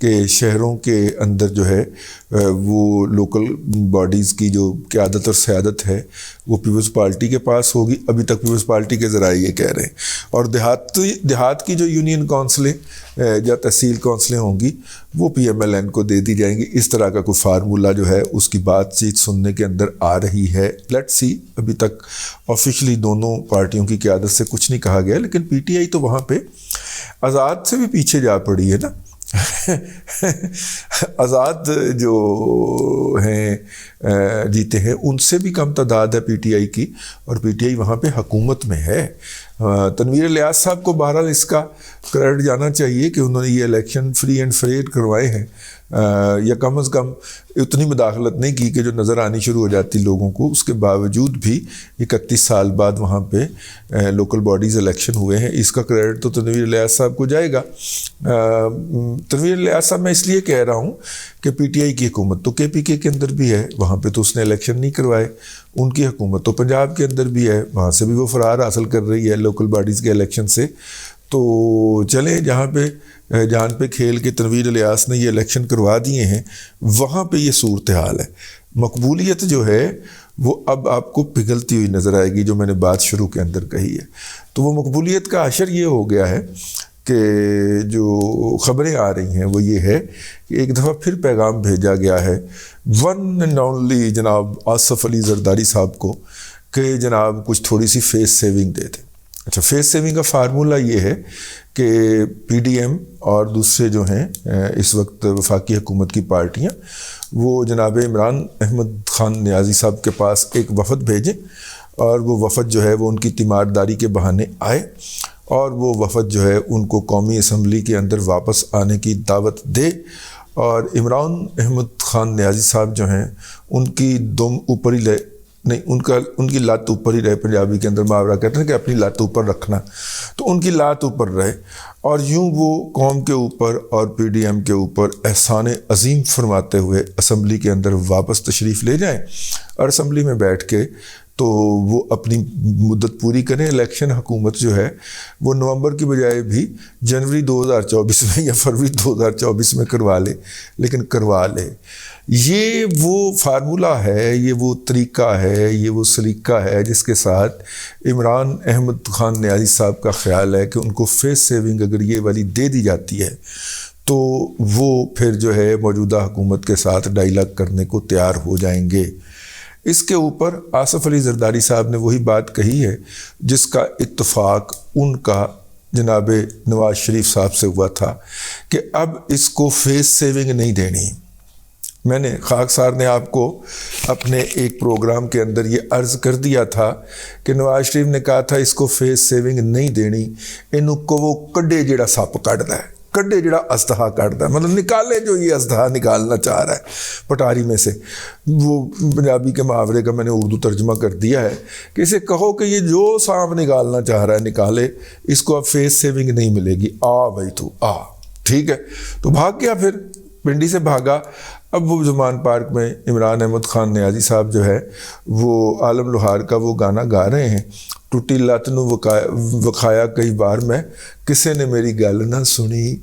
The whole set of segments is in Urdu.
کہ شہروں کے اندر جو ہے وہ لوکل باڈیز کی جو قیادت اور سیادت ہے وہ پیپلز پارٹی کے پاس ہوگی. ابھی تک پیپلز پارٹی کے ذرائع یہ کہہ رہے ہیں. اور دیہات کی جو یونین کونسلیں یا تحصیل کونسلیں ہوں گی وہ پی ایم ایل این کو دے دی جائیں گی. اس طرح کا کوئی فارمولہ جو ہے اس کی بات چیت سننے کے اندر آ رہی ہے. Let's see. ابھی تک آفیشلی دونوں پارٹیوں کی قیادت سے کچھ نہیں کہا گیا, لیکن پی ٹی آئی تو وہاں پہ آزاد سے بھی پیچھے جا پڑی ہے نا. آزاد جو ہیں جیتے ہیں ان سے بھی کم تعداد ہے پی ٹی آئی کی, اور پی ٹی آئی وہاں پہ حکومت میں ہے. تنویر الیاس صاحب کو بہرحال اس کا کریڈٹ جانا چاہیے کہ انہوں نے یہ الیکشن فری اینڈ فیئر کروائے ہیں, یا کم از کم اتنی مداخلت نہیں کی کہ جو نظر آنی شروع ہو جاتی لوگوں کو. اس کے باوجود بھی 31 سال بعد وہاں پہ لوکل باڈیز الیکشن ہوئے ہیں. اس کا کریڈٹ تو تنویر الیاس صاحب کو جائے گا. تنویر الیاس صاحب میں اس لیے کہہ رہا ہوں کہ پی ٹی آئی کی حکومت تو کے پی کے اندر بھی ہے, وہاں پہ تو اس نے الیکشن نہیں کروائے. ان کی حکومت تو پنجاب کے اندر بھی ہے, وہاں سے بھی وہ فرار حاصل کر رہی ہے لوکل باڈیز کے الیکشن سے. تو چلیں جہاں پہ جان پہ کھیل کے تنویر الیاس نے یہ الیکشن کروا دیے ہیں وہاں پہ یہ صورتحال ہے. مقبولیت جو ہے وہ اب آپ کو پگھلتی ہوئی نظر آئے گی, جو میں نے بات شروع کے اندر کہی ہے. تو وہ مقبولیت کا عشر یہ ہو گیا ہے کہ جو خبریں آ رہی ہیں وہ یہ ہے کہ ایک دفعہ پھر پیغام بھیجا گیا ہے ون اینڈ اونلی جناب آصف علی زرداری صاحب کو کہ جناب کچھ تھوڑی سی فیس سیونگ دے دیں. اچھا, فیس سیونگ کا فارمولہ یہ ہے کہ پی ڈی ایم اور دوسرے جو ہیں اس وقت وفاقی حکومت کی پارٹیاں وہ جناب عمران احمد خان نیازی صاحب کے پاس ایک وفد بھیجیں, اور وہ وفد جو ہے وہ ان کی تیمارداری کے بہانے آئے, اور وہ وفد جو ہے ان کو قومی اسمبلی کے اندر واپس آنے کی دعوت دے. اور عمران احمد خان نیازی صاحب جو ہیں ان کی دم اوپر ہی نہیں, ان کی لات اوپر ہی رہے. پنجابی کے اندر محاورہ کہتے ہیں کہ اپنی لات اوپر رکھنا, تو ان کی لات اوپر رہے, اور یوں وہ قوم کے اوپر اور پی ڈی ایم کے اوپر احسان عظیم فرماتے ہوئے اسمبلی کے اندر واپس تشریف لے جائیں, اور اسمبلی میں بیٹھ کے تو وہ اپنی مدت پوری کریں. الیکشن حکومت جو ہے وہ نومبر کی بجائے بھی جنوری 2024 میں یا فروری 2024 میں کروا لے, لیکن کروا لے. یہ وہ فارمولہ ہے, یہ وہ طریقہ ہے, یہ وہ سلیقہ ہے جس کے ساتھ عمران احمد خان نیازی صاحب کا خیال ہے کہ ان کو فیس سیونگ اگر یہ والی دے دی جاتی ہے تو وہ پھر جو ہے موجودہ حکومت کے ساتھ ڈائلاگ کرنے کو تیار ہو جائیں گے. اس کے اوپر آصف علی زرداری صاحب نے وہی بات کہی ہے جس کا اتفاق ان کا جناب نواز شریف صاحب سے ہوا تھا کہ اب اس کو فیس سیونگ نہیں دینی. میں نے خاکسار نے آپ کو اپنے ایک پروگرام کے اندر یہ عرض کر دیا تھا کہ نواز شریف نے کہا تھا اس کو فیس سیونگ نہیں دینی, انہوں کو وہ کڈے جڑا سپ کٹدا ہے, کڈے جڑا اسدھا کٹدا ہے, مطلب نکالے جو یہ اسدھا نکالنا چاہ رہا ہے پٹاری میں سے. وہ پنجابی کے محاورے کا میں نے اردو ترجمہ کر دیا ہے کہ اسے کہو کہ یہ جو سانپ نکالنا چاہ رہا ہے نکالے, اس کو اب فیس سیونگ نہیں ملے گی. آ بھائی تو آ, ٹھیک ہے. تو بھاگ گیا, پھر پنڈی سے بھاگا. اب وہ زمان پارک میں عمران احمد خان نیازی صاحب جو ہے وہ عالم لوہار کا وہ گانا گا رہے ہیں, ٹوٹی لت نو وکھایا کئی بار میں, کسے نے میری گل نہ سنی,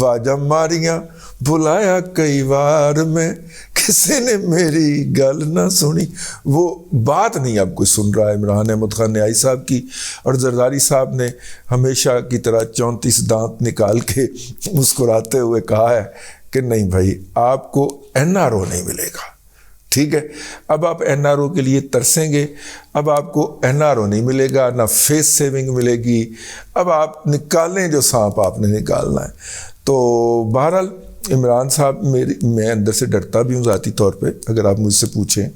واجہ ماریاں بلایا کئی بار میں, کسے نے میری گل نہ سنی. وہ بات نہیں اب کوئی سن رہا ہے عمران احمد خان نیازی صاحب کی. اور زرداری صاحب نے ہمیشہ کی طرح 34 دانت نکال کے مسکراتے ہوئے کہا ہے کہ نہیں بھائی آپ کو این آر او نہیں ملے گا, ٹھیک ہے. اب آپ این آر او کے لیے ترسیں گے, اب آپ کو این آر او نہیں ملے گا, نہ فیس سیونگ ملے گی. اب آپ نکالیں جو سانپ آپ نے نکالنا ہے. تو بہرحال عمران صاحب میں اندر سے ڈرتا بھی ہوں ذاتی طور پہ, اگر آپ مجھ سے پوچھیں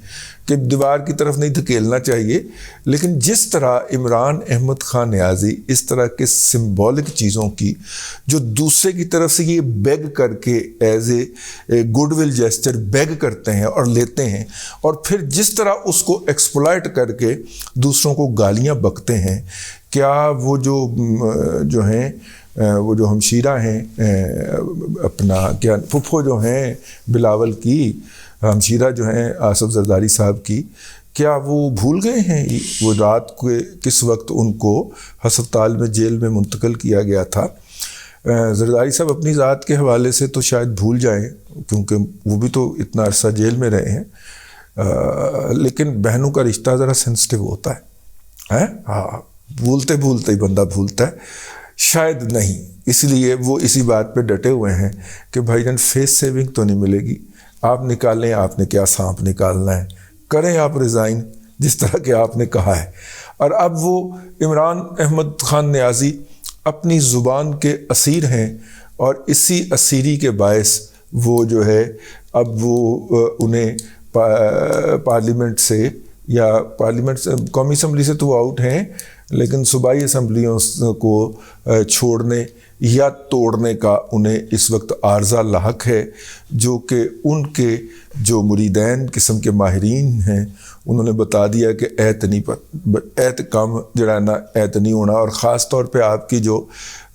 کہ دیوار کی طرف نہیں دھکیلنا چاہیے, لیکن جس طرح عمران احمد خان نیازی اس طرح کے سمبولک چیزوں کی جو دوسرے کی طرف سے یہ بیگ کر کے as a goodwill gesture beg کرتے ہیں اور لیتے ہیں, اور پھر جس طرح اس کو ایکسپلائٹ کر کے دوسروں کو گالیاں بکتے ہیں, کیا وہ جو ہیں وہ جو ہمشیرہ ہیں اپنا کیا پھپھو جو ہیں بلاول کی ہمشیرہ جو ہیں آصف زرداری صاحب کی, کیا وہ بھول گئے ہیں وہ رات کو کس وقت ان کو ہسپتال میں جیل میں منتقل کیا گیا تھا؟ زرداری صاحب اپنی ذات کے حوالے سے تو شاید بھول جائیں کیونکہ وہ بھی تو اتنا عرصہ جیل میں رہے ہیں، لیکن بہنوں کا رشتہ ذرا سینسٹیو ہوتا ہے، ہاں بھولتے بھولتے ہی بندہ بھولتا ہے، شاید نہیں، اس لیے وہ اسی بات پہ ڈٹے ہوئے ہیں کہ بھائی جان فیس سیونگ تو نہیں ملے گی، آپ نکالیں، آپ نے کیا سانپ نکالنا ہے، کریں آپ ریزائن جس طرح کہ آپ نے کہا ہے۔ اور اب وہ عمران احمد خان نیازی اپنی زبان کے اسیر ہیں، اور اسی اسیری کے باعث وہ جو ہے اب وہ انہیں پارلیمنٹ سے یا پارلیمنٹ سے، قومی اسمبلی سے تو وہ آؤٹ ہیں، لیکن صوبائی اسمبلیوں کو چھوڑنے یا توڑنے کا انہیں اس وقت عارضہ لاحق ہے، جو کہ ان کے جو مریدین قسم کے ماہرین ہیں انہوں نے بتا دیا کہ ایت کم جڑا نا ایت نہیں ہونا، اور خاص طور پہ آپ کی جو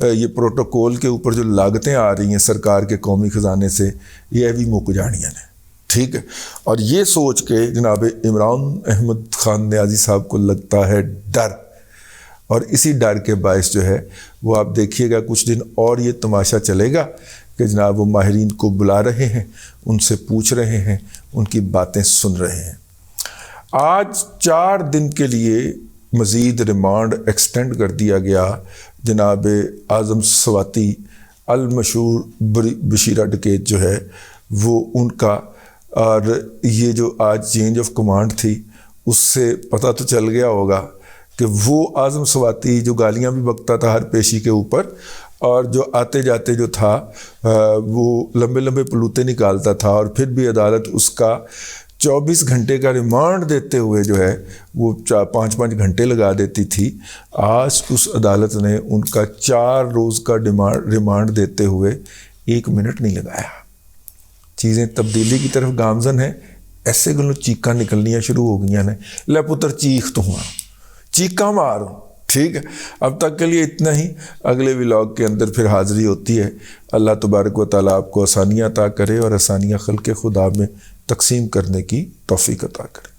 یہ پروٹوکول کے اوپر جو لاگتیں آ رہی ہیں سرکار کے قومی خزانے سے، یہ بھی مک جانیاں ہیں، ٹھیک ہے۔ اور یہ سوچ کے جناب عمران احمد خان نیازی صاحب کو لگتا ہے ڈر، اور اسی ڈر کے باعث جو ہے وہ آپ دیکھیے گا کچھ دن اور یہ تماشا چلے گا کہ جناب وہ ماہرین کو بلا رہے ہیں، ان سے پوچھ رہے ہیں، ان کی باتیں سن رہے ہیں۔ آج 4 دن کے لیے مزید ریمانڈ ایکسٹینڈ کر دیا گیا جناب اعظم سواتی، المشہور بشیرہ ڈکیت جو ہے وہ ان کا، اور یہ جو آج چینج آف کمانڈ تھی اس سے پتہ تو چل گیا ہوگا کہ وہ اعظم سواتی جو گالیاں بھی بکتا تھا ہر پیشی کے اوپر، اور جو آتے جاتے جو تھا وہ لمبے لمبے پلوتے نکالتا تھا، اور پھر بھی عدالت اس کا 24 گھنٹے کا ریمانڈ دیتے ہوئے جو ہے وہ 5-5 گھنٹے لگا دیتی تھی۔ آج اس عدالت نے ان کا 4 روز کا ریمانڈ دیتے ہوئے 1 منٹ نہیں لگایا۔ چیزیں تبدیلی کی طرف گامزن ہیں، ایسے گلوں چیخاں نکلنیاں شروع ہو گئی ہیں، لے پتر چیخ تو ہوا، چیخاں مارو، ٹھیک ہے۔ اب تک کے لیے اتنا ہی، اگلے ولاگ کے اندر پھر حاضری ہوتی ہے۔ اللہ تبارک و تعالیٰ آپ کو آسانیاں عطا کرے اور آسانیاں خلق خدا میں تقسیم کرنے کی توفیق عطا کرے۔